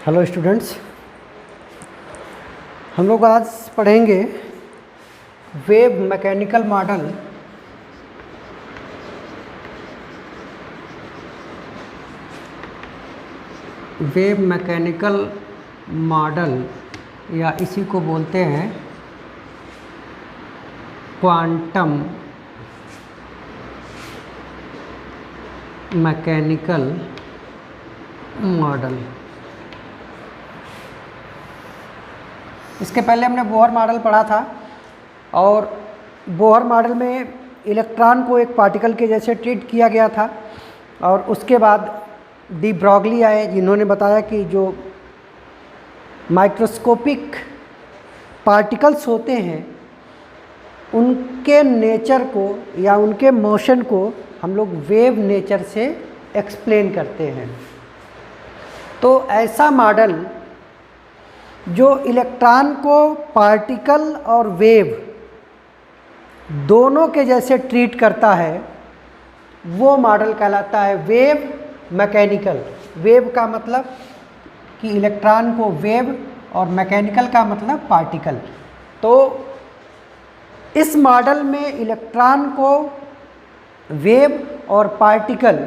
Hello students, हम लोग आज पढ़ेंगे wave mechanical model. Wave mechanical model या इसी को बोलते हैं क्वांटम मैकेनिकल मॉडल। इसके पहले हमने बोहर मॉडल पढ़ा था और बोहर मॉडल में इलेक्ट्रॉन को एक पार्टिकल के जैसे ट्रीट किया गया था और उसके बाद डी ब्रॉगली आए जिन्होंने बताया कि जो माइक्रोस्कोपिक पार्टिकल्स होते हैं उनके नेचर को या उनके मोशन को हम लोग वेव नेचर से एक्सप्लेन करते हैं। तो ऐसा मॉडल जो इलेक्ट्रॉन को पार्टिकल और वेव दोनों के जैसे ट्रीट करता है वो मॉडल कहलाता है वेव मैकेनिकल। वेव का मतलब कि इलेक्ट्रॉन को वेव और मैकेनिकल का मतलब पार्टिकल। तो इस मॉडल में इलेक्ट्रॉन को वेव और पार्टिकल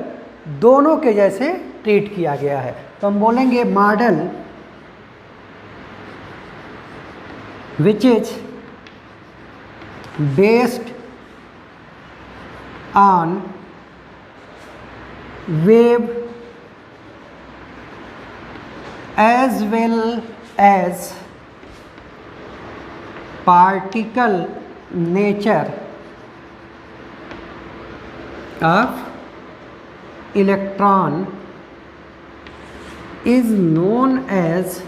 दोनों के जैसे ट्रीट किया गया है। तो हम बोलेंगे model which is based on wave as well as particle nature of electron is known as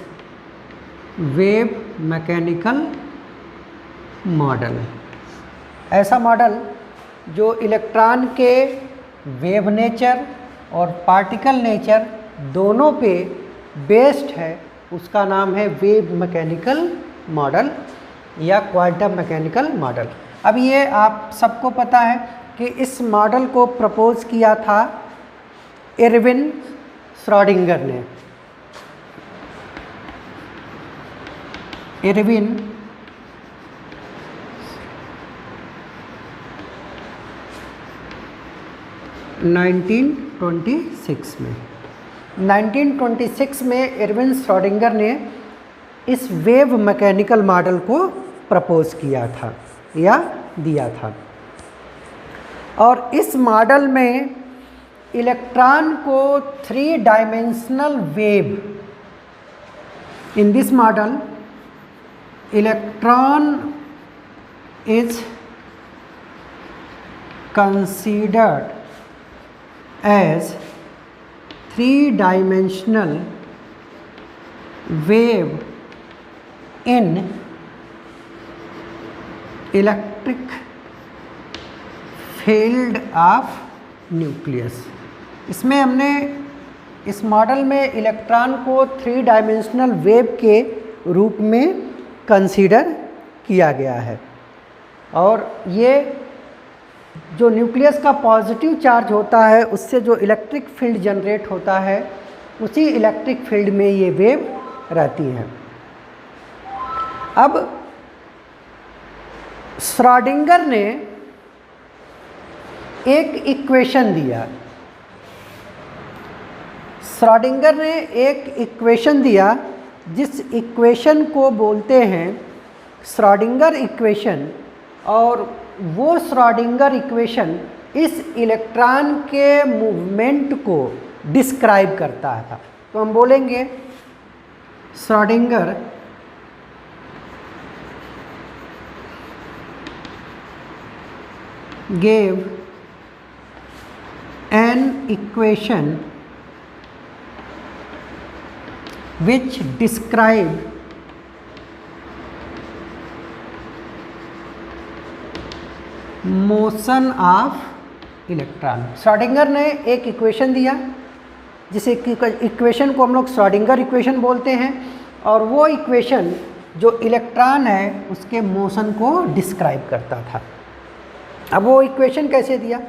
wave mechanical model. ऐसा मॉडल जो इलेक्ट्रॉन के वेव नेचर और पार्टिकल नेचर दोनों पे बेस्ड है उसका नाम है वेव मैकेनिकल मॉडल या क्वांटम मैकेनिकल मॉडल। अब ये आप सबको पता है कि इस मॉडल को प्रपोज किया था एरविन श्रोडिंगर ने। एरविन नाइनटीन 1926 में एरविन श्रोडिंगर ने इस वेव मैकेनिकल मॉडल को प्रपोज किया था या दिया था। और इस मॉडल में इलेक्ट्रॉन को 3 dimensional wave, in this model electron is considered as 3-dimensional wave in electric field of nucleus। इसमें हमने इस मॉडल में इलेक्ट्रॉन को 3 डायमेंशनल वेव के रूप में कंसीडर किया गया है। और ये जो न्यूक्लियस का पॉजिटिव चार्ज होता है उससे जो इलेक्ट्रिक फील्ड जनरेट होता है उसी इलेक्ट्रिक फील्ड में ये वेव रहती हैं। अब श्रोडिंगर ने एक इक्वेशन दिया। श्रोडिंगर ने एक इक्वेशन दिया जिस इक्वेशन को बोलते हैं श्रोडिंगर इक्वेशन। और वो श्रोडिंगर इक्वेशन इस इलेक्ट्रॉन के मूवमेंट को डिस्क्राइब करता था। तो हम बोलेंगे Schrodinger gave an equation which describe motion of electron. Schrodinger ने एक इक्वेशन दिया जिस इक्वेशन को हम लोग श्रोडिंगर इक्वेशन बोलते हैं और वो इक्वेशन जो इलेक्ट्रॉन है उसके मोशन को डिस्क्राइब करता था। अब वो इक्वेशन कैसे दिया?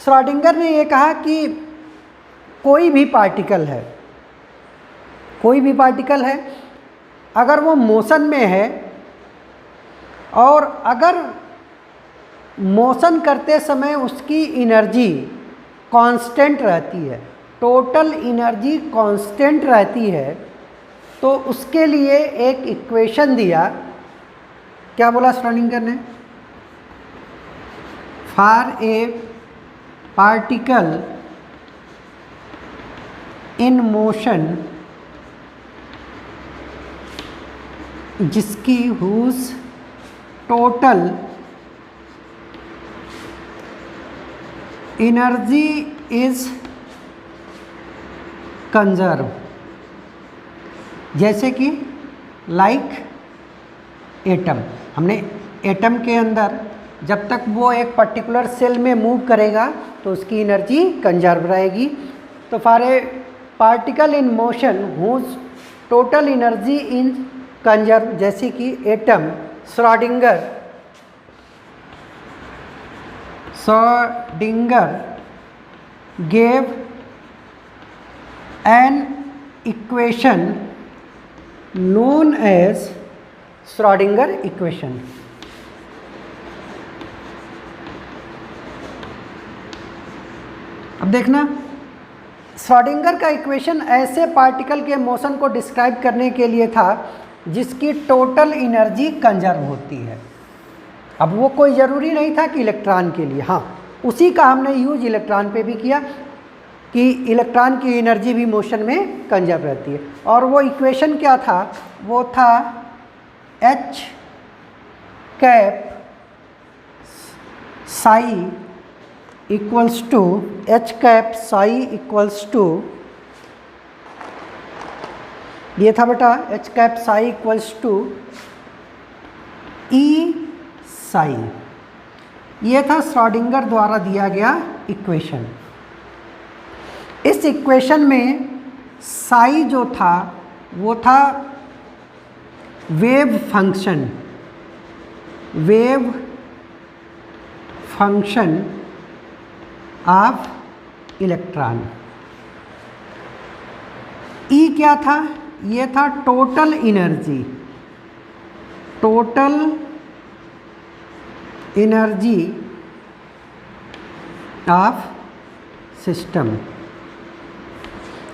श्रोडिंगर ने ये कहा कि कोई भी पार्टिकल है कोई भी पार्टिकल है, अगर वो मोशन में है और अगर मोशन करते समय उसकी एनर्जी कांस्टेंट रहती है, टोटल एनर्जी कांस्टेंट रहती है, तो उसके लिए एक इक्वेशन दिया। क्या बोला श्रोडिंगर ने? For a particle in motion जिसकी whose total energy is conserve, जैसे कि लाइक एटम। हमने एटम के अंदर जब तक वो एक पर्टिकुलर सेल में मूव करेगा तो उसकी एनर्जी कंजर्व रहेगी। तो for a particle in motion whose total energy in conserve, जैसे कि atom, Schrodinger gave an equation known as Schrodinger equation. अब देखना, श्रोडिंगर का इक्वेशन ऐसे पार्टिकल के मोशन को डिस्क्राइब करने के लिए था जिसकी टोटल एनर्जी कंजर्व होती है। अब वो कोई ज़रूरी नहीं था कि इलेक्ट्रॉन के लिए, हाँ उसी का हमने यूज इलेक्ट्रॉन पे भी किया कि इलेक्ट्रॉन की एनर्जी भी मोशन में कंजर्व रहती है। और वो इक्वेशन क्या था? वो था H cap psi equals to H cap psi equals to, ये था बेटा H cap psi equals to E psi. ये था श्रोडिंगर द्वारा दिया गया इक्वेशन। इस इक्वेशन में साई जो था वो था वेव फंक्शन ऑफ इलेक्ट्रॉन। ई क्या था? ये था टोटल एनर्जी ऑफ सिस्टम।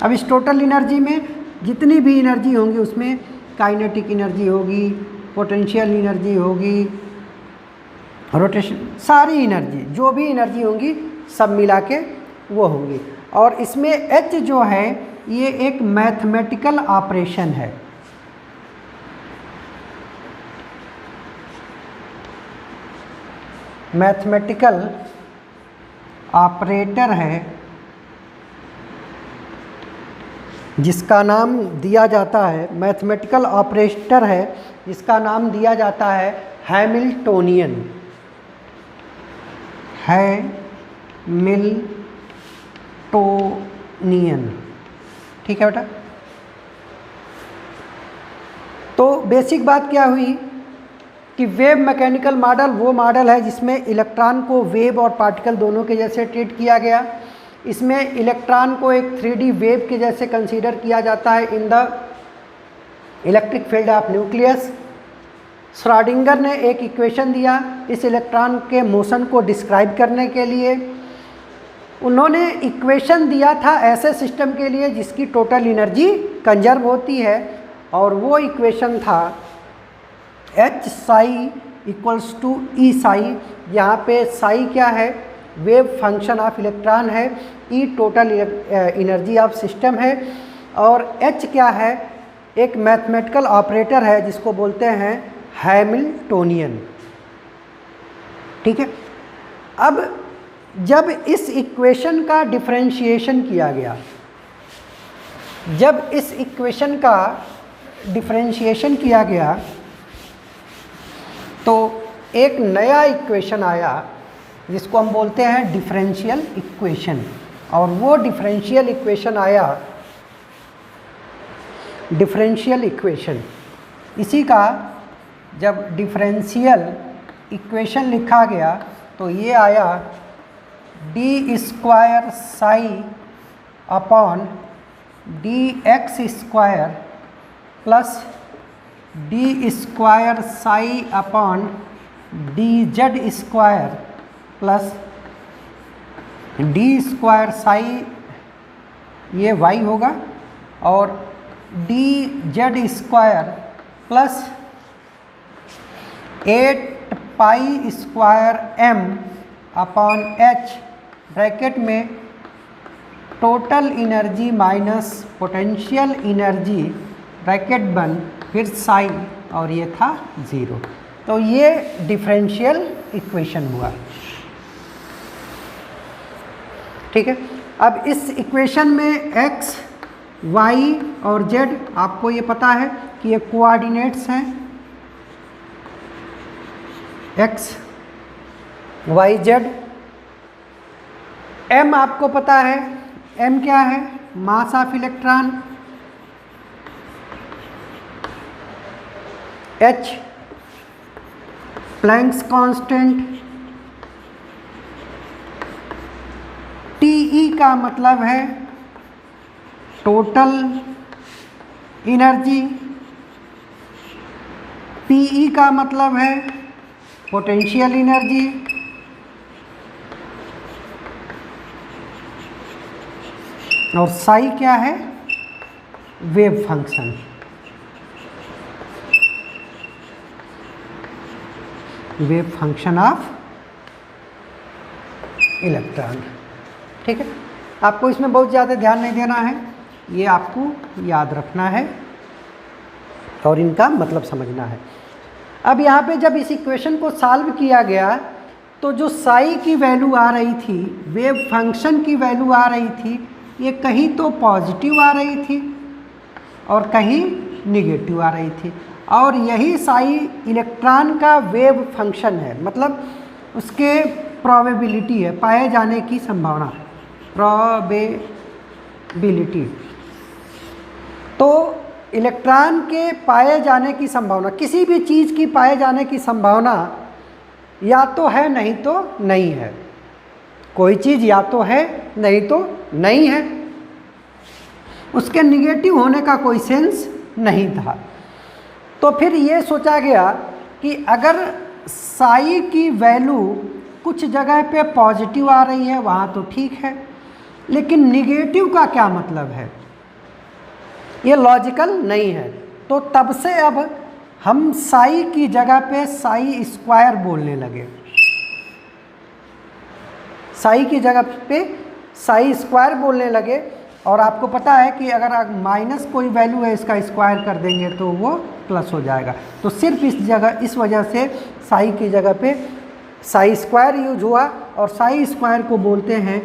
अब इस टोटल एनर्जी में जितनी भी एनर्जी होंगी उसमें काइनेटिक एनर्जी होगी, पोटेंशियल एनर्जी होगी, रोटेशन, सारी एनर्जी जो भी एनर्जी होंगी सब मिला के वो होंगी। और इसमें H जो है ये एक मैथमेटिकल ऑपरेशन है। मैथमेटिकल ऑपरेटर है जिसका नाम दिया जाता है, मैथमेटिकल ऑपरेटर है जिसका नाम दिया जाता है हैमिल्टोनियन। ठीक है बेटा। तो बेसिक बात क्या हुई कि वेव मैकेनिकल मॉडल वो मॉडल है जिसमें इलेक्ट्रॉन को वेव और पार्टिकल दोनों के जैसे ट्रीट किया गया। इसमें इलेक्ट्रॉन को एक 3D वेव के जैसे कंसीडर किया जाता है in the electric field of nucleus. Schrodinger ने एक इक्वेशन दिया इस इलेक्ट्रॉन के मोशन को डिस्क्राइब करने के लिए। उन्होंने इक्वेशन दिया था ऐसे सिस्टम के लिए जिसकी टोटल एनर्जी कंजर्व होती है, और वो इक्वेशन था H psi equals to E psi. यहाँ पे साई क्या है? वेव फंक्शन ऑफ इलेक्ट्रॉन है, E total energy of system है, और H क्या है? एक मैथमेटिकल ऑपरेटर है जिसको बोलते हैं हैमिल्टोनियन। ठीक है। अब जब इस इक्वेशन का डिफरेंशिएशन किया गया, तो एक नया इक्वेशन आया जिसको हम बोलते हैं डिफरेंशियल इक्वेशन। और वो डिफरेंशियल इक्वेशन आया डिफरेंशियल इक्वेशन। इसी का जब डिफरेंशियल इक्वेशन लिखा गया तो ये आया d² psi upon dx square plus D square psi upon D Z square plus D square psi, ये y होगा, और D Z square plus 8 pi square m upon h bracket में total energy minus potential energy bracket बंद, फिर साई, और ये था 0। तो ये डिफरेंशियल इक्वेशन हुआ। ठीक है, अब इस इक्वेशन में x, y और z आपको ये पता है कि ये कोऑर्डिनेट्स हैं, x, y, z। m आपको पता है, m क्या है? Mass of electron. h Planck's constant. TE का मतलब है टोटल एनर्जी, PE का मतलब है पोटेंशियल एनर्जी, और साई क्या है? Wave function. Wave function of electron. ठीक है, आपको इसमें बहुत ज़्यादा ध्यान नहीं देना है, ये आपको याद रखना है और इनका मतलब समझना है। अब यहाँ पे जब इस इक्वेशन को सॉल्व किया गया तो जो साई की वैल्यू आ रही थी, वेव फंक्शन की वैल्यू आ रही थी, ये कहीं तो पॉजिटिव आ रही थी और कहीं निगेटिव आ रही थी, और यही साई इलेक्ट्रॉन का वेव फंक्शन है, मतलब उसके प्रोबेबिलिटी है, पाए जाने की संभावना, प्रोबेबिलिटी। तो इलेक्ट्रॉन के पाए जाने की संभावना, किसी भी चीज़ की पाए जाने की संभावना या तो है नहीं तो नहीं है। कोई चीज़ या तो है नहीं तो नहीं है, उसके निगेटिव होने का कोई सेंस नहीं था। तो फिर ये सोचा गया कि अगर साई की वैल्यू कुछ जगह पे पॉजिटिव आ रही है वहाँ तो ठीक है, लेकिन निगेटिव का क्या मतलब है? ये लॉजिकल नहीं है। तो तब से अब हम साई की जगह पे साई स्क्वायर बोलने लगे, साई की जगह पे साई स्क्वायर बोलने लगे। और आपको पता है कि अगर माइनस कोई वैल्यू है इसका स्क्वायर कर देंगे तो वो प्लस हो जाएगा। तो सिर्फ इस वजह से साई की जगह पे साई स्क्वायर यूज हुआ, और साई स्क्वायर को बोलते हैं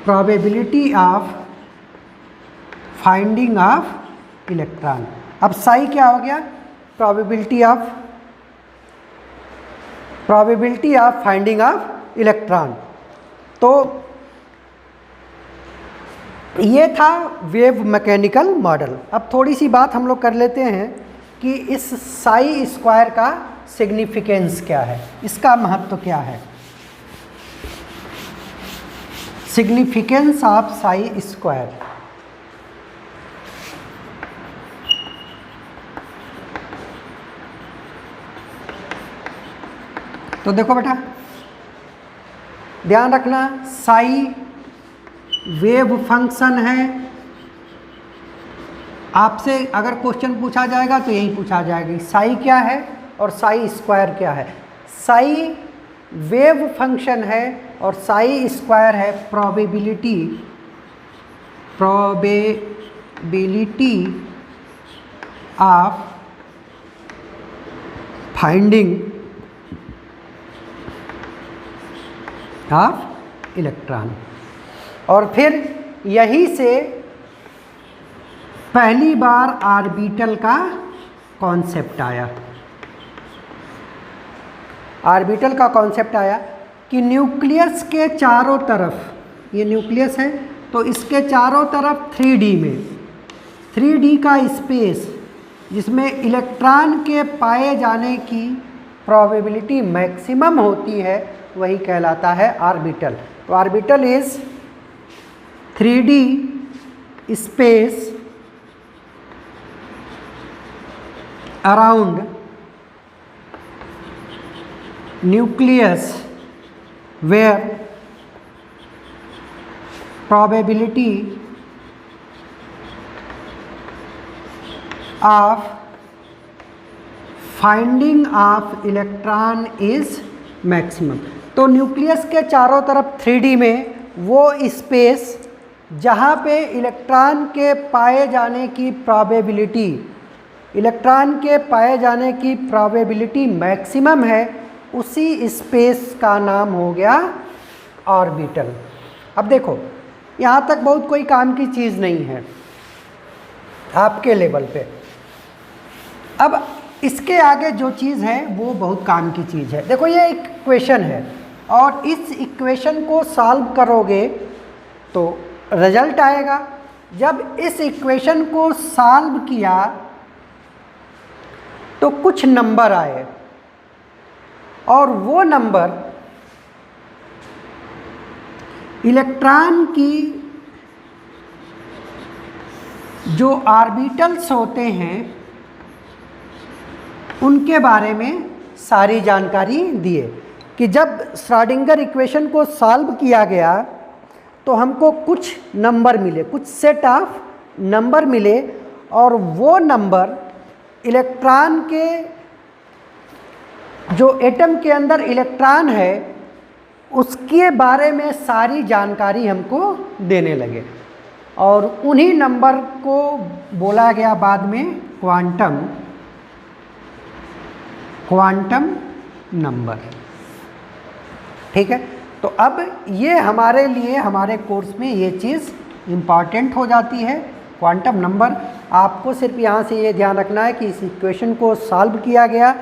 probability of finding of electron. अब साई क्या हो गया? Probability of finding of electron. तो ये था वेव मैकेनिकल मॉडल। अब थोड़ी सी बात हम लोग कर लेते हैं कि इस साई स्क्वायर का सिग्निफिकेंस क्या है, इसका महत्व क्या है। Significance of Sai square. तो देखो बेटा, ध्यान रखना, साई वेव फंक्शन है। आपसे अगर क्वेश्चन पूछा जाएगा तो यही पूछा जाएगा, साई क्या है और साई स्क्वायर क्या है। साई वेव फंक्शन है और साई स्क्वायर है probability of finding of electron. और फिर यहीं से पहली बार ऑर्बिटल का कॉन्सेप्ट आया। ऑर्बिटल का कॉन्सेप्ट आया कि न्यूक्लियस के चारों तरफ, ये न्यूक्लियस है तो इसके चारों तरफ 3D में, 3D का स्पेस जिसमें इलेक्ट्रॉन के पाए जाने की प्रोबेबिलिटी मैक्सिमम होती है, वही कहलाता है ऑर्बिटल। तो orbital is 3D space around nucleus where probability of finding of electron is maximum। तो न्यूक्लियस के चारों तरफ 3D में वो स्पेस जहाँ पे इलेक्ट्रॉन के पाए जाने की प्रोबेबिलिटी, इलेक्ट्रॉन के पाए जाने की प्रोबेबिलिटी मैक्सिमम है, उसी स्पेस का नाम हो गया ऑर्बिटल। अब देखो यहाँ तक बहुत कोई काम की चीज़ नहीं है आपके लेवल पे। अब इसके आगे जो चीज़ है वो बहुत काम की चीज़ है। देखो ये एक इक्वेशन है और इस इक्वेशन को सॉल्व करोगे तो रिजल्ट आएगा। जब इस इक्वेशन को सॉल्व किया तो कुछ नंबर आए और वो नंबर इलेक्ट्रॉन की जो ऑर्बिटल्स होते हैं उनके बारे में सारी जानकारी दिए कि जब श्रोडिंगर इक्वेशन को सॉल्व किया गया तो हमको कुछ नंबर मिले, कुछ सेट ऑफ नंबर मिले और वो नंबर इलेक्ट्रॉन के जो एटम के अंदर इलेक्ट्रॉन है उसके बारे में सारी जानकारी हमको देने लगे और उन्हीं नंबर को बोला गया बाद में क्वांटम नंबर। ठीक है, तो अब ये हमारे लिए हमारे कोर्स में ये चीज़ इम्पॉर्टेंट हो जाती है, क्वांटम नंबर। आपको सिर्फ यहाँ से ये ध्यान रखना है कि इस इक्वेशन को सॉल्व किया गया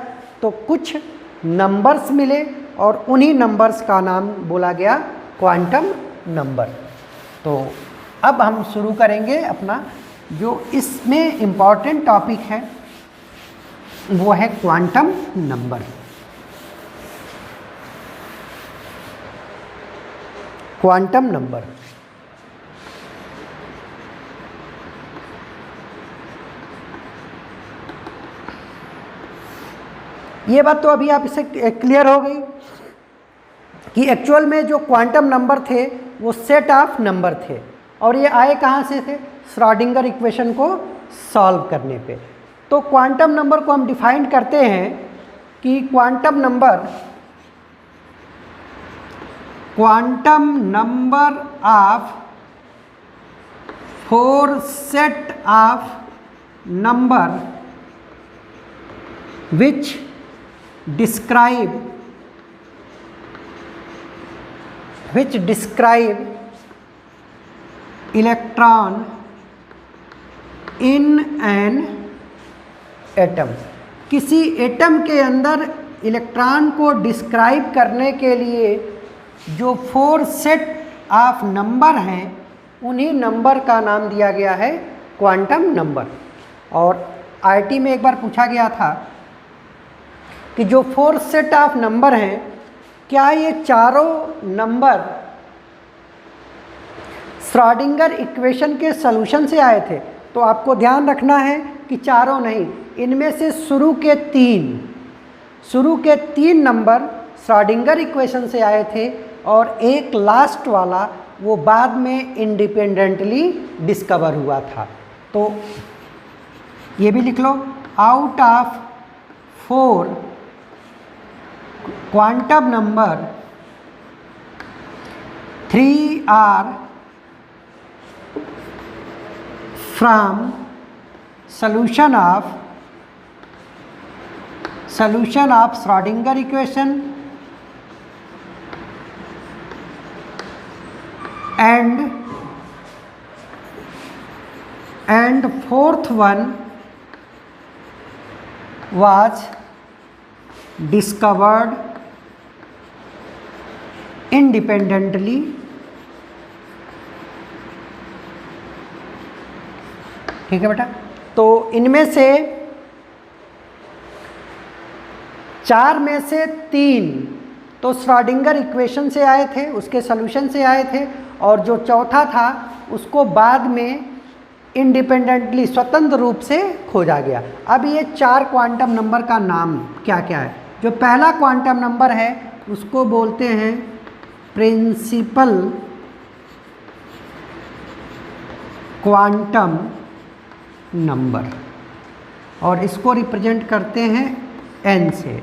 तो कुछ नंबर्स मिले और उन्हीं नंबर्स का नाम बोला गया क्वांटम नंबर। तो अब हम शुरू करेंगे अपना जो इसमें इम्पॉर्टेंट टॉपिक है वो है क्वांटम नंबर। क्वांटम नंबर ये बात तो अभी आप इससे क्लियर हो गई कि एक्चुअल में जो क्वांटम नंबर थे वो सेट ऑफ नंबर थे और ये आए कहाँ से थे, श्रोडिंगर इक्वेशन को सॉल्व करने पे। तो क्वांटम नंबर को हम डिफाइन करते हैं कि quantum number of 4 set of number which describe electron in an atom। किसी एटम के अंदर इलेक्ट्रॉन को डिस्क्राइब करने के लिए जो 4 सेट ऑफ नंबर हैं उन्हीं नंबर का नाम दिया गया है क्वांटम नंबर। और आईटी में एक बार पूछा गया था कि जो 4 सेट ऑफ नंबर हैं क्या ये चारों नंबर श्रोडिंगर इक्वेशन के सॉल्यूशन से आए थे। तो आपको ध्यान रखना है कि चारों नहीं, इनमें से शुरू के तीन नंबर श्रोडिंगर इक्वेशन से आए थे और एक लास्ट वाला वो बाद में इंडिपेंडेंटली डिस्कवर हुआ था। तो ये भी लिख लो, out of 4 quantum number 3 are from solution of Schrodinger equation and fourth one was discovered independently ठीक है बेटा। तो इनमें से 4 में से 3 तो श्रोडिंगर इक्वेशन से आए थे, उसके सॉल्यूशन से आए थे, और जो चौथा था उसको बाद में इंडिपेंडेंटली स्वतंत्र रूप से खोजा गया। अब ये 4 क्वांटम नंबर का नाम क्या क्या है। जो पहला क्वांटम नंबर है उसको बोलते हैं प्रिंसिपल क्वांटम नंबर, और इसको रिप्रेजेंट करते हैं n से।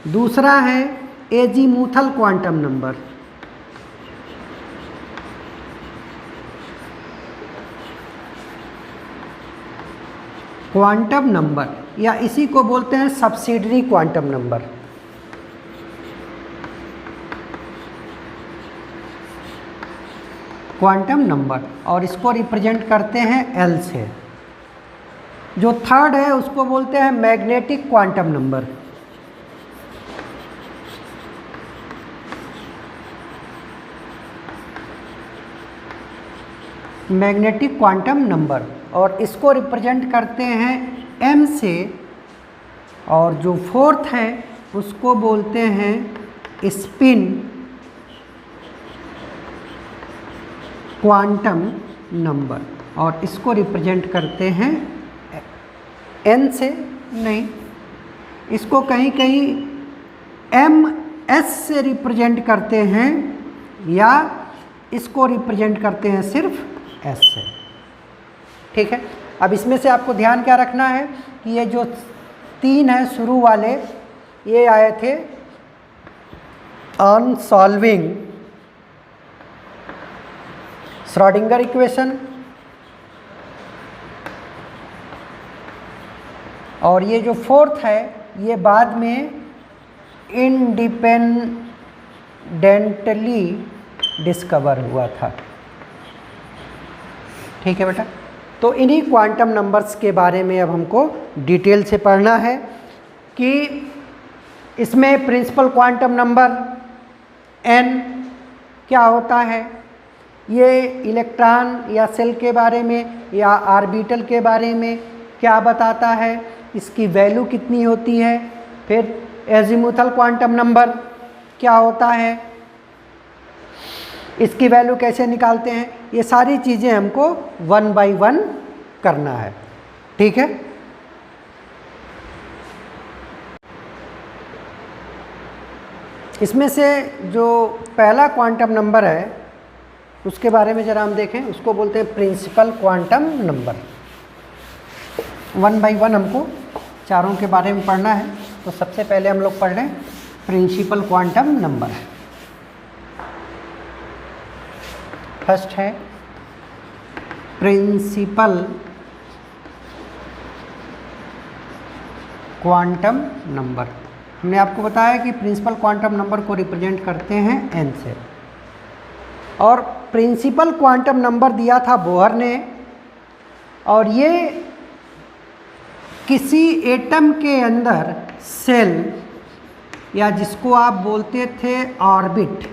दूसरा है azimuthal quantum number, quantum number, या इसी को बोलते हैं subsidiary quantum number. Quantum number, और इसको रिप्रेजेंट करते हैं L से। जो थर्ड है उसको बोलते हैं magnetic quantum number, magnetic quantum number, और इसको रिप्रेजेंट करते हैं M से। और जो फोर्थ है उसको बोलते हैं स्पिन क्वांटम नंबर, और इसको रिप्रेजेंट करते हैं N से, नहीं, इसको कहीं कहीं MS से रिप्रेजेंट करते हैं, या इसको रिप्रेजेंट करते हैं सिर्फ S से। ठीक है। अब इसमें से आपको ध्यान क्या रखना है कि ये जो 3 हैं शुरू वाले, ये आए थे ऑन सॉल्विंग श्रोडिंगर इक्वेशन, और ये जो फोर्थ है ये बाद में इंडिपेंडेंटली डिस्कवर हुआ था। ठीक है बेटा। तो इन्हीं क्वांटम नंबर्स के बारे में अब हमको डिटेल से पढ़ना है कि इसमें प्रिंसिपल क्वांटम नंबर n क्या होता है, ये इलेक्ट्रॉन या सेल के बारे में या ऑर्बिटल के बारे में क्या बताता है, इसकी वैल्यू कितनी होती है। फिर एजीमुथल क्वांटम नंबर क्या होता है, इसकी वैल्यू कैसे निकालते हैं, ये सारी चीज़ें हमको 1 बाय 1 करना है। ठीक है। इसमें से जो पहला क्वांटम नंबर है उसके बारे में ज़रा हम देखें, उसको बोलते हैं प्रिंसिपल क्वांटम नंबर। 1 बाय 1 हमको चारों के बारे में पढ़ना है। तो सबसे पहले हम लोग पढ़ लें प्रिंसिपल क्वांटम नंबर। फर्स्ट है प्रिंसिपल क्वांटम नंबर। हमने आपको बताया कि प्रिंसिपल क्वांटम नंबर को रिप्रेजेंट करते हैं n से, और प्रिंसिपल क्वांटम नंबर दिया था बोहर ने, और ये किसी एटम के अंदर सेल, या जिसको आप बोलते थे ऑर्बिट,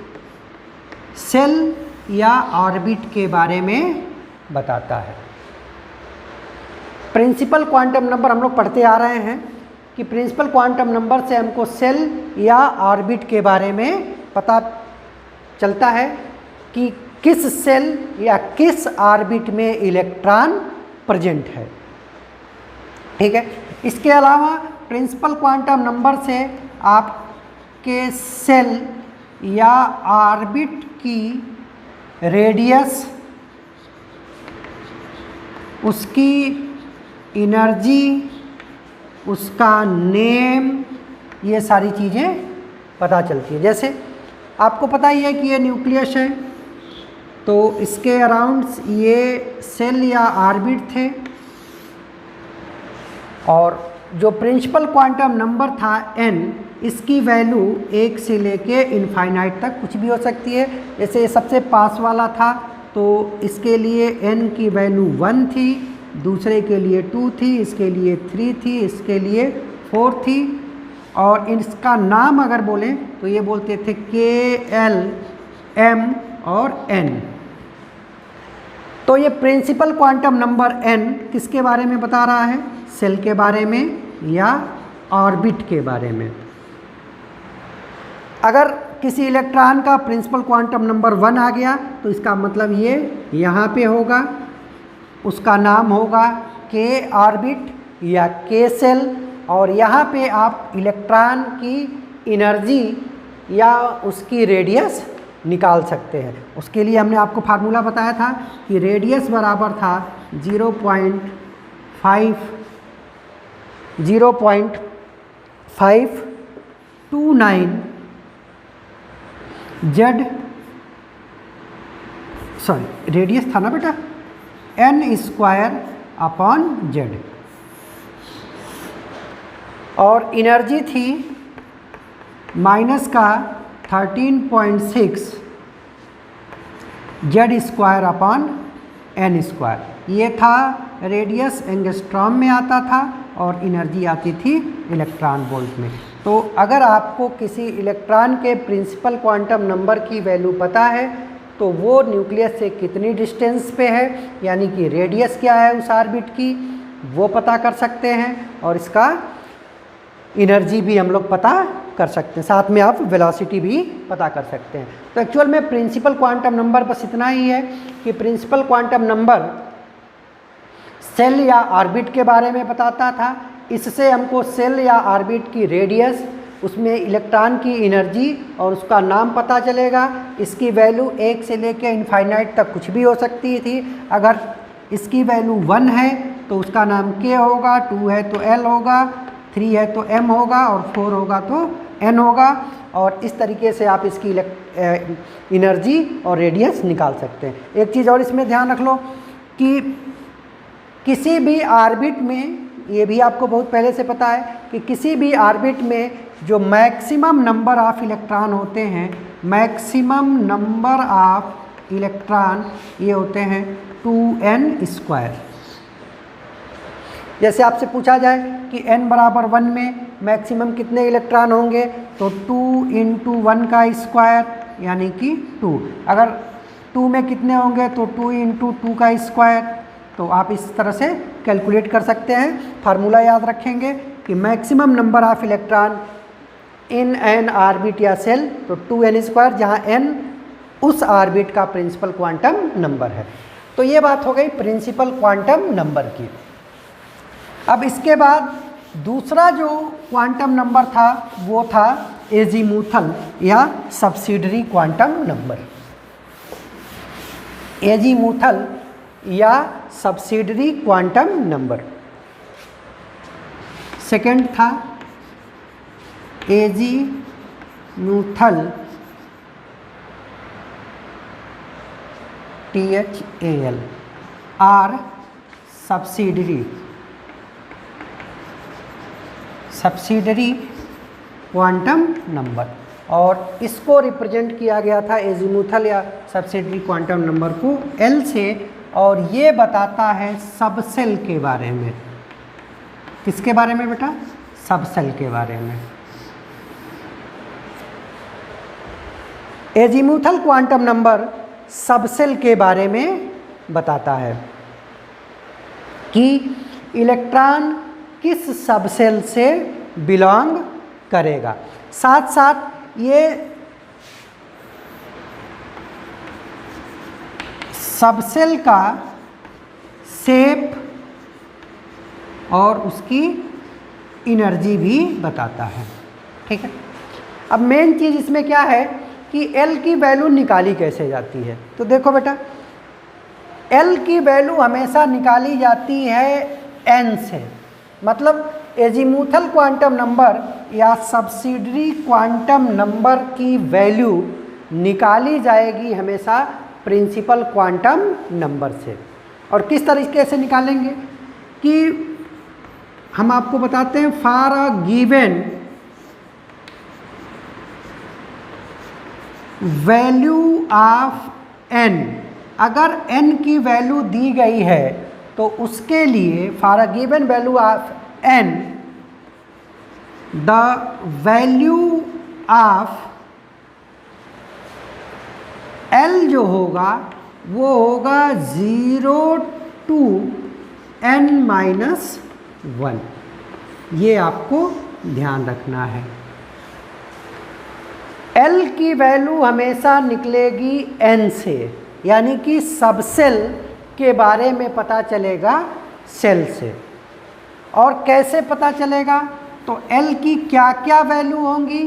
सेल या ऑर्बिट के बारे में बताता है। प्रिंसिपल क्वांटम नंबर हम लोग पढ़ते आ रहे हैं कि प्रिंसिपल क्वांटम नंबर से हमको सेल या ऑर्बिट के बारे में पता चलता है कि किस सेल या किस ऑर्बिट में इलेक्ट्रॉन प्रेजेंट है। ठीक है। इसके अलावा प्रिंसिपल क्वांटम नंबर से आपके सेल या ऑर्बिट की रेडियस, उसकी एनर्जी, उसका नेम, ये सारी चीज़ें पता चलती है। जैसे आपको पता ही है कि ये न्यूक्लियस है, तो इसके अराउंड ये सेल या ऑर्बिट थे, और जो प्रिंसिपल क्वांटम नंबर था n, इसकी वैल्यू 1 से लेके इनफाइनाइट तक कुछ भी हो सकती है। जैसे सबसे पास वाला था तो इसके लिए n की वैल्यू 1 थी, दूसरे के लिए 2 थी, इसके लिए 3 थी, इसके लिए 4 थी, और इसका नाम अगर बोलें तो ये बोलते थे K, L, M और N। तो ये प्रिंसिपल क्वांटम नंबर n किसके बारे में बता रहा है, सेल के बारे में या ऑर्बिट के बारे में। अगर किसी इलेक्ट्रॉन का प्रिंसिपल क्वांटम नंबर 1 आ गया तो इसका मतलब ये यहाँ पे होगा, उसका नाम होगा k ऑर्बिट या k सेल, और यहाँ पे आप इलेक्ट्रॉन की एनर्जी या उसकी रेडियस निकाल सकते हैं। उसके लिए हमने आपको फार्मूला बताया था कि रेडियस बराबर था 0.529 जेड, सॉरी रेडियस था ना बेटा, n स्क्वायर अपॉन जेड, और एनर्जी थी माइनस का 13.6 Z square upon N square. ये था रेडियस, एंगस्ट्रॉम में आता था, और एनर्जी आती थी इलेक्ट्रॉन वोल्ट में। तो अगर आपको किसी इलेक्ट्रॉन के प्रिंसिपल क्वांटम नंबर की वैल्यू पता है तो वो न्यूक्लियस से कितनी डिस्टेंस पे है, यानी कि रेडियस क्या है उस ऑर्बिट की, वो पता कर सकते हैं, और इसका एनर्जी भी हम लोग पता कर सकते हैं, साथ में आप वेलोसिटी भी पता कर सकते हैं। तो एक्चुअल में प्रिंसिपल क्वांटम नंबर बस इतना ही है कि प्रिंसिपल क्वांटम नंबर सेल या ऑर्बिट के बारे में बताता था। इससे हमको सेल या ऑर्बिट की रेडियस, उसमें इलेक्ट्रॉन की एनर्जी और उसका नाम पता चलेगा। इसकी वैल्यू 1 से लेकर इनफाइनाइट तक कुछ भी हो सकती थी। अगर इसकी वैल्यू 1 है तो उसका नाम k होगा, 2 है तो l होगा, 3 है तो m होगा, और 4 होगा तो n होगा। और इस तरीके से आप इसकी एनर्जी और रेडियस निकाल सकते हैं। एक चीज़ और इसमें ध्यान रख लो कि किसी भी ऑर्बिट में, ये भी आपको बहुत पहले से पता है कि किसी भी ऑर्बिट में जो मैक्सिमम नंबर ऑफ इलेक्ट्रॉन होते हैं, मैक्सिमम नंबर ऑफ इलेक्ट्रॉन ये होते हैं 2n स्क्वायर। जैसे आपसे पूछा जाए कि n बराबर 1 में मैक्सिमम कितने इलेक्ट्रॉन होंगे, तो 2 × 1 का स्क्वायर यानी कि 2। अगर 2 में कितने होंगे तो 2 × 2 का स्क्वायर। तो आप इस तरह से कैलकुलेट कर सकते हैं। फार्मूला याद रखेंगे कि maximum number of electron in an orbit या सेल, तो 2n स्क्वायर, जहाँ n उस ऑर्बिट का प्रिंसिपल क्वांटम नंबर है। तो ये बात हो गई प्रिंसिपल क्वांटम नंबर की। अब इसके बाद दूसरा जो क्वांटम नंबर था वो था एजीमुथल या सब्सिडरी क्वांटम नंबर। एजीमुथल या सब्सिडरी क्वांटम नंबर। सेकंड था एजीमुथल THAL और सब्सिडरी क्वांटम नंबर, और इसको रिप्रेजेंट किया गया था एजीमुथल या सब्सिडरी क्वांटम नंबर को L से, और ये बताता है सबसेल के बारे में। किसके बारे में बेटा? सबसेल के बारे में। एजीमुथल क्वांटम नंबर सबसेल के बारे में बताता है कि इलेक्ट्रॉन किस सबसेल से बिलोंग करेगा। साथ साथ ये सबसेल का शेप और उसकी एनर्जी भी बताता है। ठीक है। अब मेन चीज़ इसमें क्या है कि L की वैल्यू निकाली कैसे जाती है। तो देखो बेटा, L की वैल्यू हमेशा निकाली जाती है n से, मतलब एजीमुथल क्वांटम नंबर या सब्सिडरी क्वांटम नंबर की वैल्यू निकाली जाएगी हमेशा प्रिंसिपल क्वांटम नंबर से। और किस तरीके से निकालेंगे कि हम आपको बताते हैं, for a given value of n, अगर n की वैल्यू दी गई है तो उसके लिए for a given value of n the value of L जो होगा वो होगा 0 to n-1। ये आपको ध्यान रखना है। L की वैल्यू हमेशा निकलेगी N से, यानी कि सब सेल के बारे में पता चलेगा सेल से। और कैसे पता चलेगा? तो L की क्या क्या वैल्यू होंगी?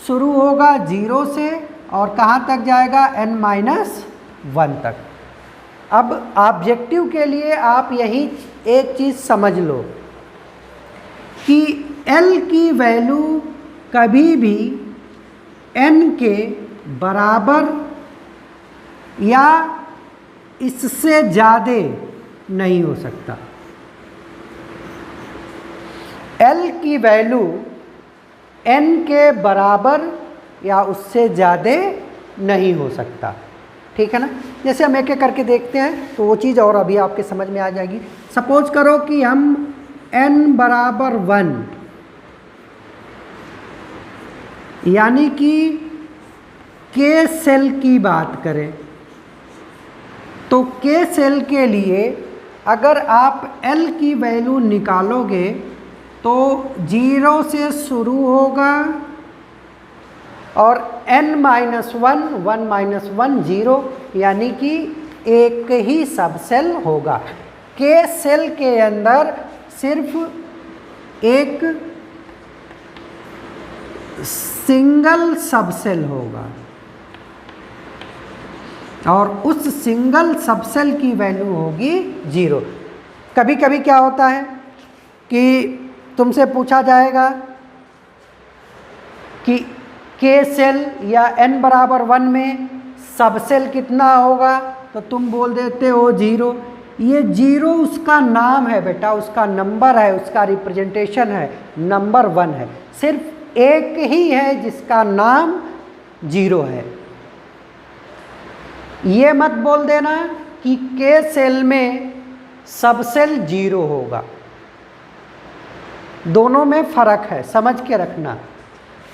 शुरू होगा 0 से और कहाँ तक जाएगा? n-1 तक। अब ऑब्जेक्टिव के लिए आप यही एक चीज़ समझ लो कि L की वैल्यू कभी भी n के बराबर या इससे ज़्यादा नहीं हो सकता। L की वैल्यू n के बराबर या उससे ज़्यादा नहीं हो सकता, ठीक है ना। जैसे हम एक एक करके देखते हैं तो वो चीज़ और अभी आपके समझ में आ जाएगी। सपोज करो कि हम n बराबर 1 यानी कि K सेल की बात करें तो K सेल के लिए अगर आप L की वैल्यू निकालोगे तो 0 से शुरू होगा और n-1 1 0 यानी कि एक ही सब सेल होगा। K सेल के अंदर सिर्फ एक सिंगल सब सेल होगा और उस सिंगल सब सेल की वैल्यू होगी 0। कभी कभी क्या होता है कि तुमसे पूछा जाएगा कि K सेल या n बराबर 1 में सब सेल कितना होगा, तो तुम बोल देते हो 0। ये 0 उसका नाम है बेटा, उसका नंबर है, उसका रिप्रेजेंटेशन है, नंबर 1 है। सिर्फ एक ही है जिसका नाम 0 है। ये मत बोल देना कि K सेल में सब सेल 0 होगा, दोनों में फ़र्क है, समझ के रखना।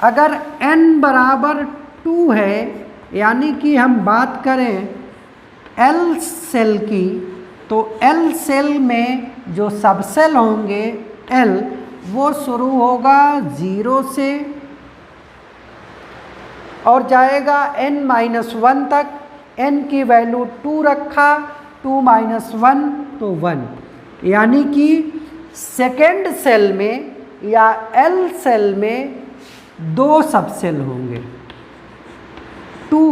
अगर n बराबर 2 है यानी कि हम बात करें L सेल की, तो L सेल में जो सब सेल होंगे L वो शुरू होगा 0 से और जाएगा n-1 तक। n की वैल्यू 2 रखा, 2 - 1 तो 1, यानी कि सेकेंड सेल में या L सेल में 2 सब सेल होंगे, 2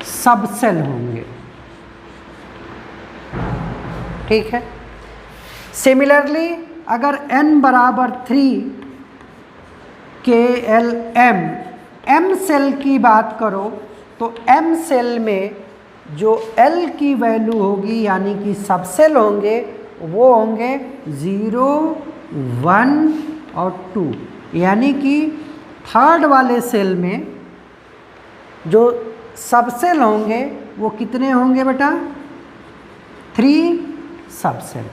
सब सेल होंगे, ठीक है। सिमिलरली अगर n बराबर 3 KLM M सेल की बात करो तो M सेल में जो L की वैल्यू होगी यानी कि सब सेल होंगे वो होंगे 0 1 और 2, यानी कि थर्ड वाले सेल में जो सब सेल होंगे वो कितने होंगे बेटा? 3 सब सेल।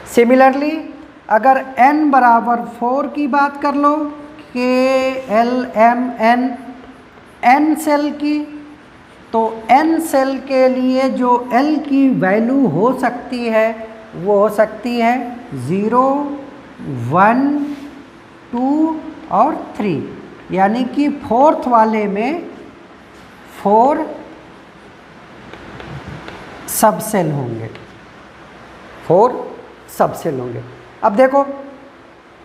सिमिलरली अगर n बराबर 4 की बात कर लो, KLMN n सेल की, तो n सेल के लिए जो L की वैल्यू हो सकती है वो हो सकती है 0 1 2 और 3, यानी कि फोर्थ वाले में 4 सब सेल होंगे, 4 सब सेल होंगे। अब देखो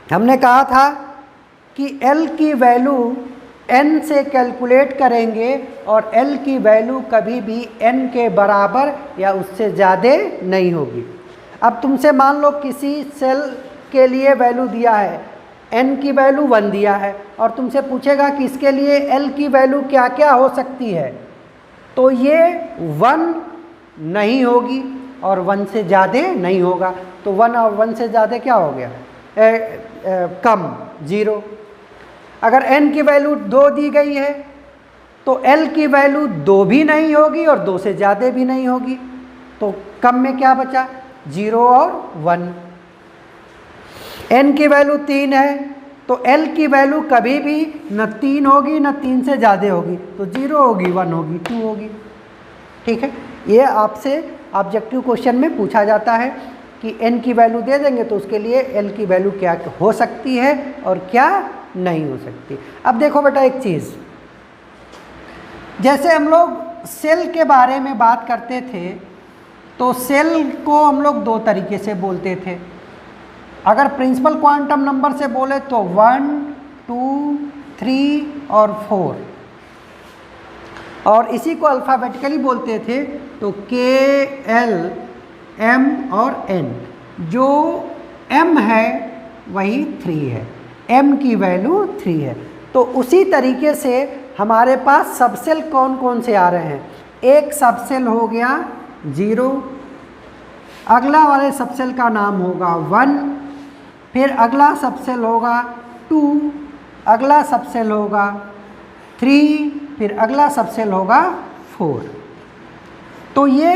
हमने कहा था कि L की वैल्यू n से कैलकुलेट करेंगे और L की वैल्यू कभी भी n के बराबर या उससे ज़्यादा नहीं होगी। अब तुमसे मान लो किसी सेल के लिए वैल्यू दिया है, n की वैल्यू 1 दिया है और तुमसे पूछेगा कि इसके लिए L की वैल्यू क्या क्या हो सकती है, तो ये 1 नहीं होगी और 1 से ज़्यादा नहीं होगा। तो 1 और 1 से ज़्यादा क्या हो गया? कम 0। अगर n की वैल्यू 2 दी गई है तो L की वैल्यू 2 भी नहीं होगी और 2 से ज़्यादा भी नहीं होगी, तो कम में क्या बचा? 0 और 1। n की वैल्यू 3 है तो L की वैल्यू कभी भी न 3 होगी न 3 से ज़्यादा होगी, तो 0 होगी 1 होगी 2 होगी, ठीक है। ये आपसे ऑब्जेक्टिव क्वेश्चन में पूछा जाता है कि n की वैल्यू दे देंगे तो उसके लिए l की वैल्यू क्या हो सकती है और क्या नहीं हो सकती। अब देखो बेटा एक चीज़, जैसे हम लोग सेल के बारे में बात करते थे तो सेल को हम लोग दो तरीके से बोलते थे। अगर प्रिंसिपल क्वांटम नंबर से बोले तो 1, 2, 3 और 4, और इसी को अल्फ़ाबेटिकली बोलते थे तो K, L, M और N। जो M है वही 3 है, M की वैल्यू 3 है। तो उसी तरीके से हमारे पास सबसेल कौन कौन से आ रहे हैं। एक सबसेल हो गया 0, अगला वाले सबसेल का नाम होगा 1, फिर अगला सबसेल होगा 2, अगला सबसेल होगा 3, फिर अगला सबसेल होगा 4। तो ये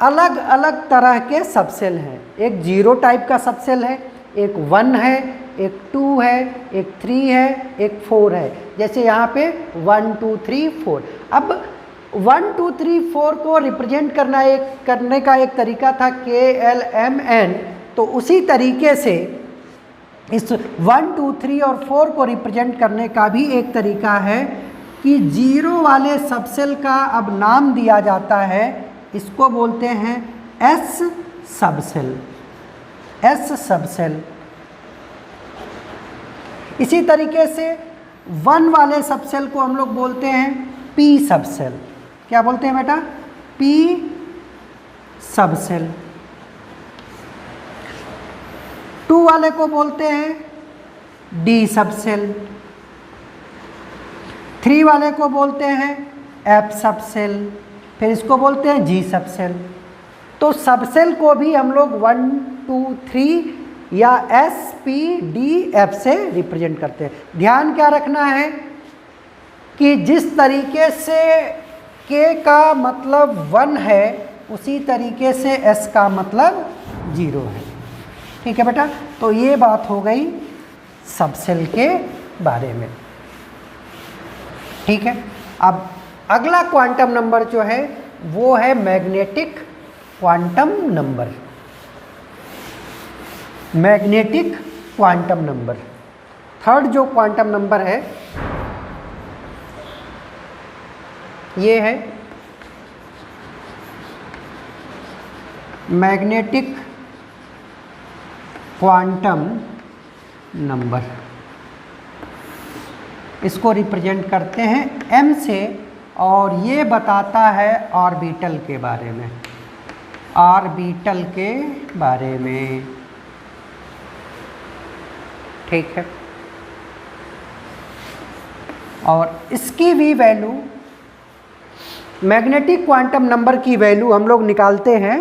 अलग अलग तरह के सबसेल हैं। एक 0 टाइप का सबसेल है, एक 1 है, एक 2 है, एक 3 है, एक 4 है। जैसे यहाँ पे 1, 2, 3, 4। अब 1, 2, 3, 4 को रिप्रेजेंट करने का एक तरीका था K, L, M, N। तो उसी तरीके से इस 1, 2, 3 और 4 को रिप्रेजेंट करने का भी एक तरीका है कि 0 वाले सबसेल का अब नाम दिया जाता है, इसको बोलते हैं S सबसेल, S सबसेल। इसी तरीके से 1 वाले सबसेल को हम लोग बोलते हैं P सबसेल। क्या बोलते हैं बेटा? P subshell. 2 वाले को बोलते हैं D सबसेल। 3 वाले को बोलते हैं F सबसेल, फिर इसको बोलते हैं G सबसेल। तो सबसेल को भी हम लोग 1, 2, 3 या S, P, D, F से रिप्रेजेंट करते हैं। ध्यान क्या रखना है कि जिस तरीके से K का मतलब 1 है उसी तरीके से S का मतलब 0 है। ठीक है बेटा, तो ये बात हो गई सबसेल के बारे में। ठीक है, अब अगला क्वांटम नंबर जो है वो है magnetic quantum number. Magnetic quantum number, third जो क्वांटम नंबर है ये है मैग्नेटिक क्वांटम नंबर। इसको रिप्रेजेंट करते हैं m से, और ये बताता है ऑर्बिटल के बारे में, ऑर्बिटल के बारे में। ठीक है, और इसकी भी वैल्यू, मैग्नेटिक क्वांटम नंबर की वैल्यू हम लोग निकालते हैं।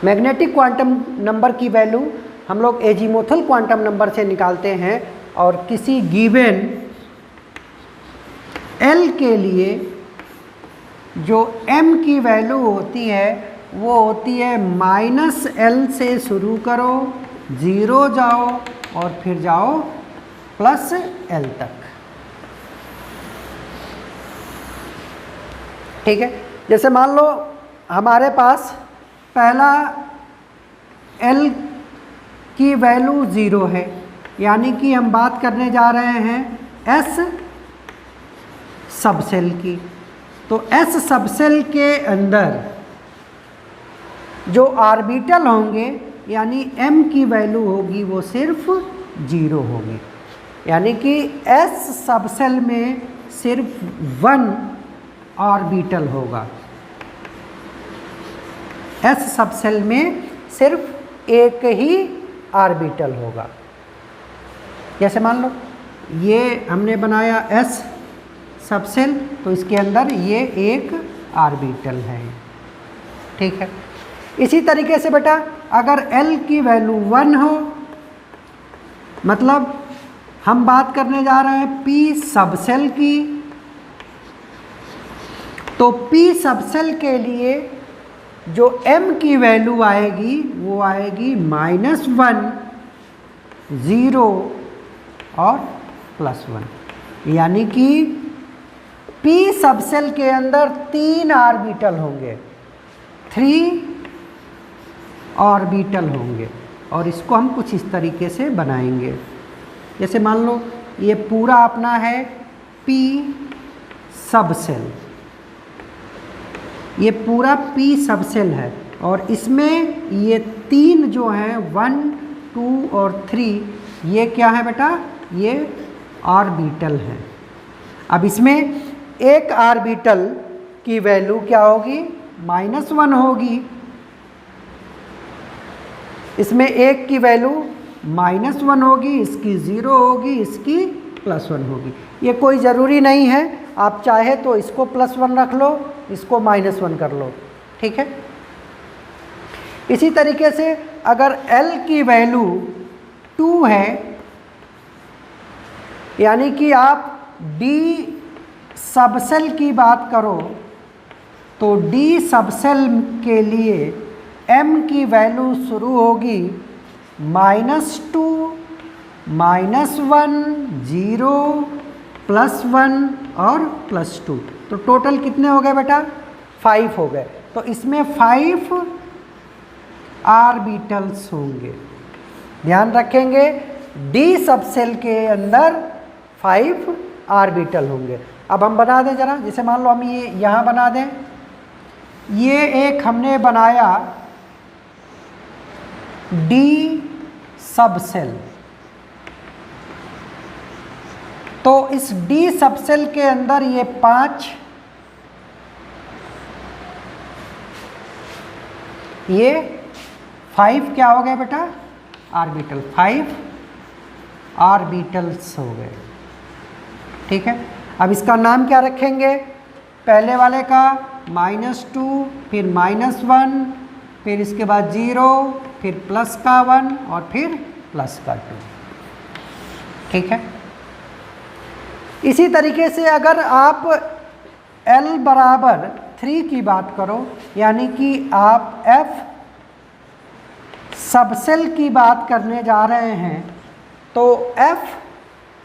मैग्नेटिक क्वांटम नंबर की वैल्यू हम लोग एजीमुथल क्वांटम नंबर से निकालते हैं, और किसी गिवन L के लिए जो m की वैल्यू होती है वो होती है -L से शुरू करो, 0 जाओ और फिर जाओ +L तक। ठीक है, जैसे मान लो हमारे पास पहला L की वैल्यू 0 है, यानी कि हम बात करने जा रहे हैं S सबसेल की। तो S सबसेल के अंदर जो ऑर्बिटल होंगे यानी m की वैल्यू होगी वो सिर्फ 0 होगी, यानी कि S सबसेल में सिर्फ 1 ऑर्बिटल होगा। S सबसेल में सिर्फ एक ही ऑर्बिटल होगा। जैसे मान लो ये हमने बनाया S सबसेल, तो इसके अंदर ये एक ऑर्बिटल है। ठीक है, इसी तरीके से बेटा अगर L की वैल्यू 1 हो, मतलब हम बात करने जा रहे हैं P सबसेल की, तो P सबसेल के लिए जो m की वैल्यू आएगी वो आएगी -1, 0 और +1, यानी कि P सबसेल के अंदर 3 ऑर्बिटल होंगे, 3, ऑर्बिटल होंगे। और इसको हम कुछ इस तरीके से बनाएंगे, जैसे मान लो ये पूरा अपना है p सबसेल, ये पूरा p सबसेल है और इसमें ये 3 जो हैं 1, 2 और 3 ये क्या है बेटा, ये ऑर्बिटल है। अब इसमें एक ऑर्बिटल की वैल्यू क्या होगी, -1 होगी। इसमें एक की वैल्यू -1 होगी, इसकी 0 होगी, इसकी +1 होगी। ये कोई ज़रूरी नहीं है, आप चाहे तो इसको +1 रख लो, इसको -1 कर लो, ठीक है। इसी तरीके से अगर L की वैल्यू 2 है, यानी कि आप D सबसेल की बात करो तो D सबसेल के लिए M की वैल्यू शुरू होगी -2, -1, 0, +1 और +2। तो टोटल कितने हो गए बेटा, 5 हो गए। तो इसमें 5 ऑर्बिटल्स होंगे। ध्यान रखेंगे D सबसेल के अंदर 5 ऑर्बिटल होंगे। अब हम बना दें जरा, जैसे मान लो हम ये यहाँ बना दें, ये एक हमने बनाया D सबसेल। तो इस D सबसेल के अंदर ये 5, ये 5 क्या हो गए बेटा, ऑर्बिटल, 5 ऑर्बिटल्स हो गए, ठीक है। अब इसका नाम क्या रखेंगे, पहले वाले का -2, फिर -1, फिर इसके बाद 0, फिर प्लस का 1 और फिर प्लस का 2, ठीक है। इसी तरीके से अगर आप L बराबर 3 की बात करो, यानी कि आप F सबसेल की बात करने जा रहे हैं, तो F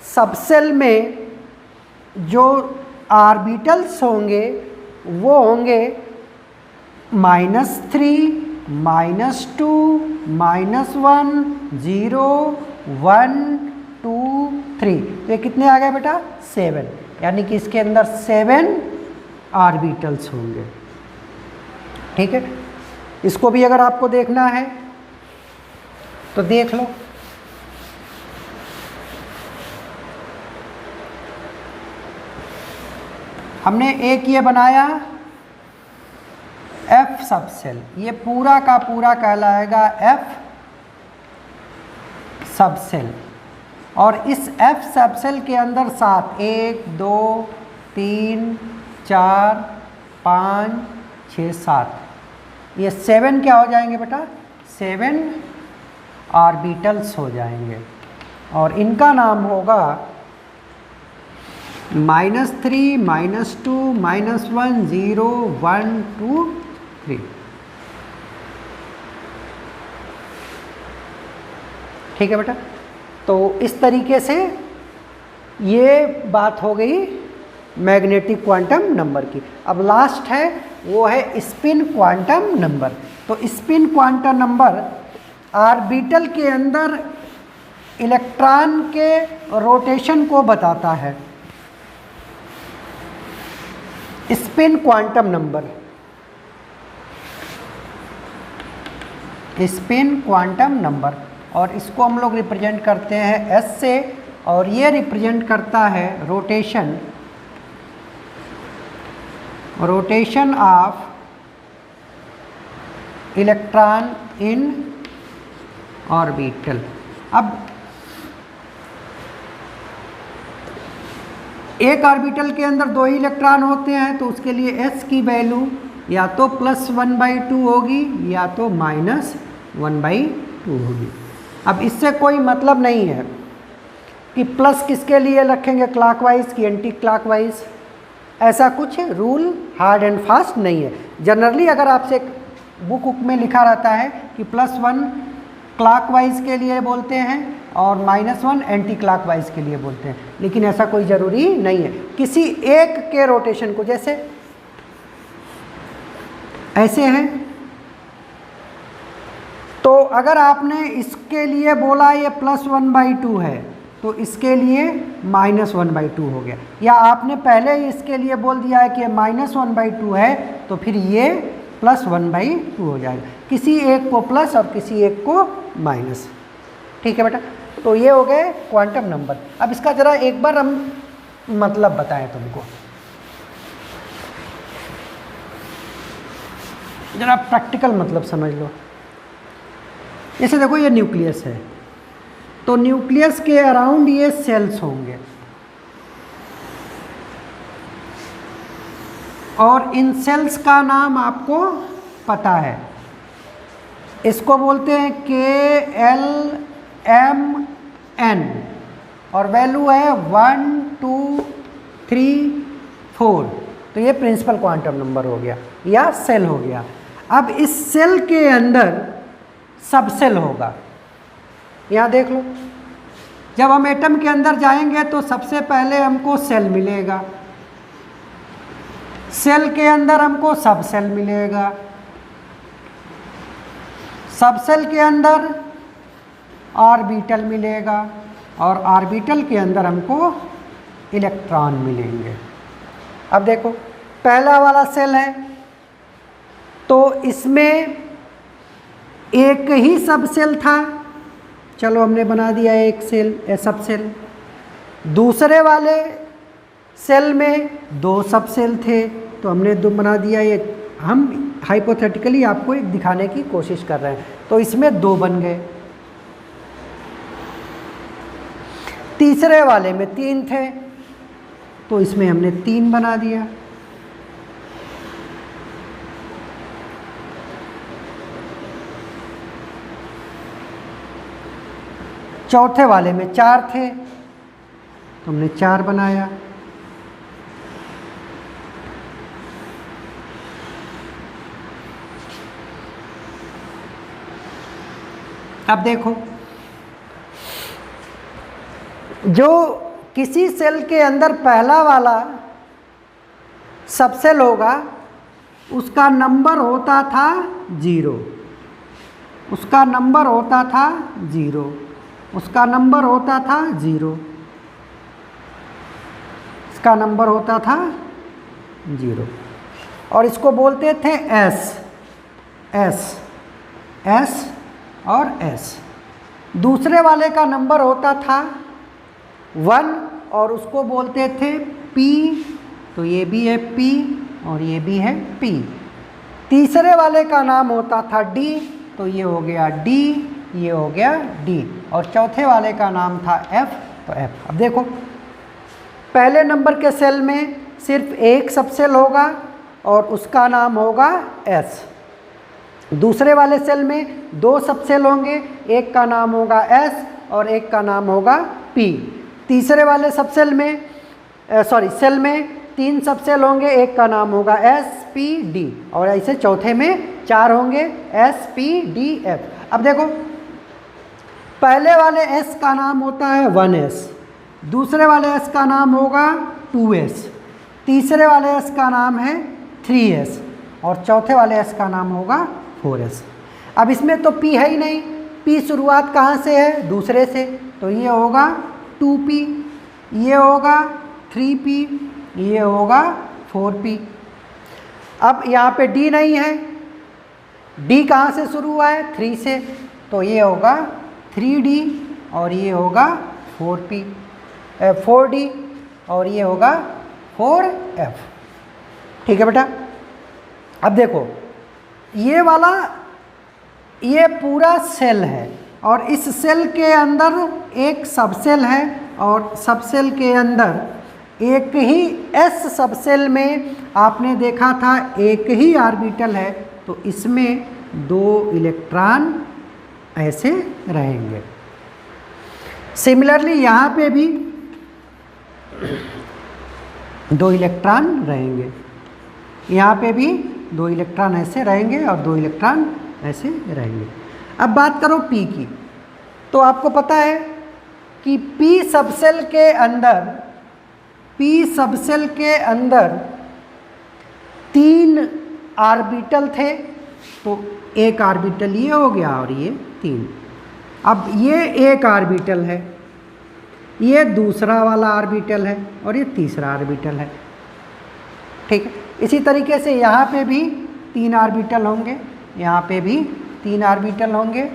सबसेल में जो ऑर्बिटल्स होंगे वो होंगे -3, -2, -1, 0, 1, 2, 3। तो ये कितने आ गए बेटा, 7, यानी कि इसके अंदर 7 ऑर्बिटल्स होंगे, ठीक है। इसको भी अगर आपको देखना है तो देख लो। हमने एक ये बनाया F सबसेल, ये पूरा का पूरा कहलाएगा F सबसेल। और इस F सबसेल के अंदर 7, 1, 2, 3, 4, 5, 6, 7, ये 7 क्या हो जाएंगे बेटा, 7 ऑर्बिटल्स हो जाएंगे। और इनका नाम होगा -3, -2, -1, 0, 1, 2, 3, ठीक है बेटा। तो इस तरीके से ये बात हो गई मैग्नेटिक क्वांटम नंबर की। अब लास्ट है वो है स्पिन क्वांटम नंबर। तो स्पिन क्वांटम नंबर ऑर्बिटल के अंदर इलेक्ट्रॉन के रोटेशन को बताता है। Spin quantum number, spin quantum number, और इसको हम लोग रिप्रेजेंट करते हैं S से, और ये रिप्रेजेंट करता है rotation, rotation of electron in orbital. अब एक ऑर्बिटल के अंदर 2 ही इलेक्ट्रॉन होते हैं, तो उसके लिए S की वैल्यू या तो +1/2 होगी या तो -1/2 होगी। अब इससे कोई मतलब नहीं है कि प्लस किसके लिए रखेंगे, क्लॉकवाइज की एंटी क्लॉकवाइज, ऐसा कुछ रूल हार्ड एंड फास्ट नहीं है। जनरली अगर आपसे बुक में लिखा रहता है कि +1 क्लॉकवाइज के लिए बोलते हैं और -1 एंटी क्लॉकवाइज के लिए बोलते हैं, लेकिन ऐसा कोई ज़रूरी नहीं है। किसी एक के रोटेशन को, जैसे ऐसे हैं, तो अगर आपने इसके लिए बोला ये +1/2 है तो इसके लिए -1/2 हो गया, या आपने पहले ही इसके लिए बोल दिया है कि -1/2 है तो फिर ये +1/2 हो जाएगा, किसी एक को प्लस और किसी एक को माइनस। ठीक है बेटा, तो ये हो गए क्वांटम नंबर। अब इसका ज़रा एक बार हम मतलब बताएं तुमको, ज़रा प्रैक्टिकल मतलब समझ लो। जैसे देखो ये न्यूक्लियस है, तो न्यूक्लियस के अराउंड ये सेल्स होंगे और इन सेल्स का नाम आपको पता है, इसको बोलते हैं KLMN और वैल्यू है 1 2 3 4। तो ये प्रिंसिपल क्वांटम नंबर हो गया या सेल हो गया। अब इस सेल के अंदर सब सेल होगा, यहाँ देख लो, जब हम एटम के अंदर जाएंगे तो सबसे पहले हमको सेल मिलेगा, सेल के अंदर हमको सब सेल मिलेगा, सब सेल के अंदर ऑर्बिटल मिलेगा और ऑर्बिटल के अंदर हमको इलेक्ट्रॉन मिलेंगे। अब देखो पहला वाला सेल है तो इसमें एक ही सब सेल था, चलो हमने बना दिया एक सेल सब सेल। दूसरे वाले सेल में 2 सब सेल थे तो हमने 2 बना दिया, ये हम हाइपोथेटिकली आपको एक दिखाने की कोशिश कर रहे हैं, तो इसमें 2 बन गए। तीसरे वाले में 3 थे तो इसमें हमने 3 बना दिया। चौथे वाले में 4 थे तो हमने 4 बनाया। अब देखो जो किसी सेल के अंदर पहला वाला सब सेल होगा उसका नंबर होता था 0, उसका नंबर होता था 0, उसका नंबर होता था 0, इसका नंबर होता था 0 और इसको बोलते थे S, S, S और S। दूसरे वाले का नंबर होता था 1 और उसको बोलते थे P, तो ये भी है P और ये भी है P। तीसरे वाले का नाम होता था D, तो ये हो गया D, ये हो गया D और चौथे वाले का नाम था F, तो F। अब देखो पहले नंबर के सेल में सिर्फ एक सब सेल होगा और उसका नाम होगा S। दूसरे वाले सेल में 2 सब सेल होंगे, एक का नाम होगा S और एक का नाम होगा P। तीसरे वाले सब सेल में सेल में 3 सब सेल होंगे, एक का नाम होगा S, P, D और ऐसे चौथे में 4 होंगे S, P, D, F। अब देखो पहले वाले S का नाम होता है 1S, दूसरे वाले S का नाम होगा 2S, तीसरे वाले S का नाम है 3S और चौथे वाले S का नाम होगा 4S। अब इसमें तो P है ही नहीं, P शुरुआत कहाँ से है? दूसरे से, तो ये होगा 2P, ये होगा 3P, ये होगा 4P। अब यहाँ पे D नहीं है, D कहाँ से शुरू हुआ है? 3 से, तो ये होगा 3D और ये होगा 4D और ये होगा 4F। ठीक है बेटा। अब देखो ये वाला ये पूरा सेल है और इस सेल के अंदर एक सब सेल है और सब सेल के अंदर एक ही S सब सेल में आपने देखा था एक ही ऑर्बिटल है, तो इसमें 2 इलेक्ट्रॉन ऐसे रहेंगे। सिमिलरली यहाँ पे भी 2 इलेक्ट्रॉन रहेंगे, यहाँ पे भी 2 इलेक्ट्रॉन ऐसे रहेंगे और 2 इलेक्ट्रॉन ऐसे रहेंगे। अब बात करो P की, तो आपको पता है कि P सबसेल के अंदर 3 ऑर्बिटल थे तो एक ऑर्बिटल ये हो गया और ये 3। अब ये एक ऑर्बिटल है, ये दूसरा वाला ऑर्बिटल है और ये तीसरा ऑर्बिटल है। ठीक है, इसी तरीके से यहाँ पे भी 3 ऑर्बिटल होंगे, यहाँ पे भी 3 ऑर्बिटल होंगे।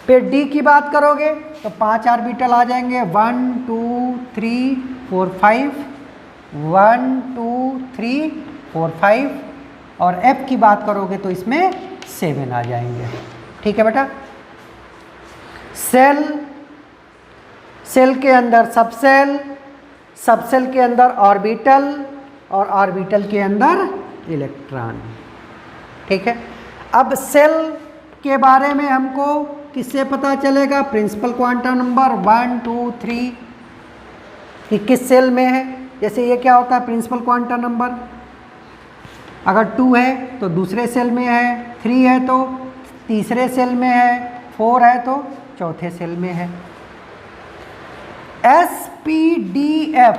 फिर डी की बात करोगे तो 5 ऑर्बिटल आ जाएंगे, 1 2 3 4 5, 1 2 3 4 5। और एफ की बात करोगे तो इसमें 7 आ जाएंगे। ठीक है बेटा। सेल, सेल के अंदर सबसेल, सबसेल के अंदर ऑर्बिटल और ऑर्बिटल के अंदर इलेक्ट्रॉन। ठीक है, अब सेल के बारे में हमको किससे पता चलेगा? प्रिंसिपल क्वांटम नंबर 1 2 3 कि किस सेल में है। जैसे ये क्या होता है प्रिंसिपल क्वांटम नंबर, अगर 2 है तो दूसरे सेल में है, 3 है तो तीसरे सेल में है, 4 है तो चौथे सेल में है। एस पी डी एफ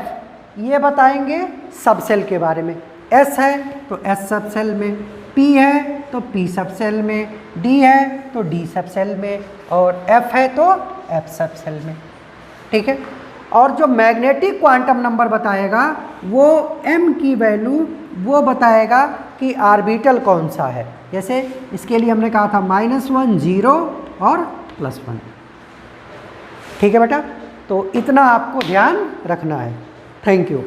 ये बताएंगे सब सेल के बारे में। एस है तो एस सब सेल में, पी है तो पी सब सेल में, डी है तो डी सब सेल में और एफ है तो एफ सब सेल में। ठीक है, और जो मैग्नेटिक क्वांटम नंबर बताएगा वो एम की वैल्यू वो बताएगा कि ऑर्बिटल कौन सा है। जैसे इसके लिए हमने कहा था -1 0 और +1। ठीक है बेटा, तो इतना आपको ध्यान रखना है। Thank you.